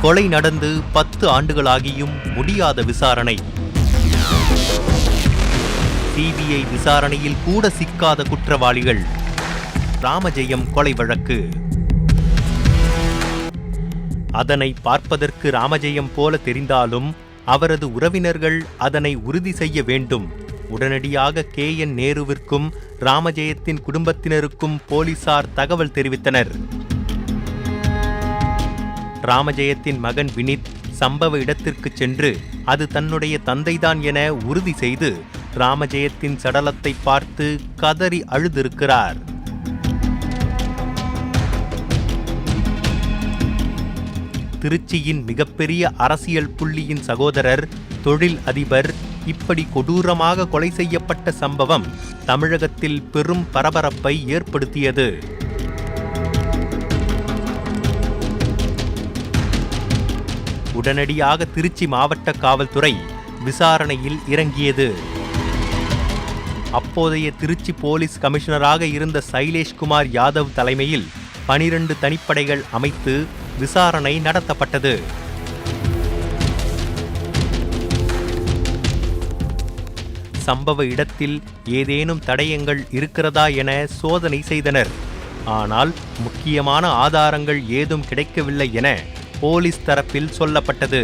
கொலை நடந்து 10 ஆண்டுகளாகியும் முடியாத விசாரணை. சிபிஐ விசாரணையில் கூட சிக்காத குற்றவாளிகள். ராமஜெயம் கொலை வழக்கு. அதனை பார்ப்பதற்கு ராமஜெயம் போல தெரிந்தாலும் அவரது உறவினர்கள் அதனை உறுதி செய்ய வேண்டும். உடனடியாக KN நேருவிற்கும் ராமஜெயத்தின் குடும்பத்தினருக்கும் போலீசார் தகவல் தெரிவித்தனர். ராமஜெயத்தின் மகன் வினித் சம்பவ இடத்திற்கு சென்று அது தன்னுடைய தந்தைதான் என உறுதி செய்து ராமஜெயத்தின் சடலத்தை பார்த்து கதறி அழுதிருக்கிறார். திருச்சியின் மிகப்பெரிய அரசியல் புள்ளியின் சகோதரர், தொழில் அதிபர் இப்படி கொடூரமாக கொலை செய்யப்பட்ட சம்பவம் தமிழகத்தில் பெரும் பரபரப்பை ஏற்படுத்தியது. உடனடியாக திருச்சி மாவட்ட காவல்துறை விசாரணையில் இறங்கியது. அப்போதைய திருச்சி போலீஸ் கமிஷனராக இருந்த சைலேஷ்குமார் யாதவ் தலைமையில் 12 தனிப்படைகள் அமைத்து விசாரணை நடத்தப்பட்டது. சம்பவ இடத்தில் ஏதேனும் தடயங்கள் இருக்கிறதா என சோதனை செய்தனர். ஆனால் முக்கியமான ஆதாரங்கள் ஏதும் கிடைக்கவில்லை என போலீஸ் தரப்பில் சொல்லப்பட்டது.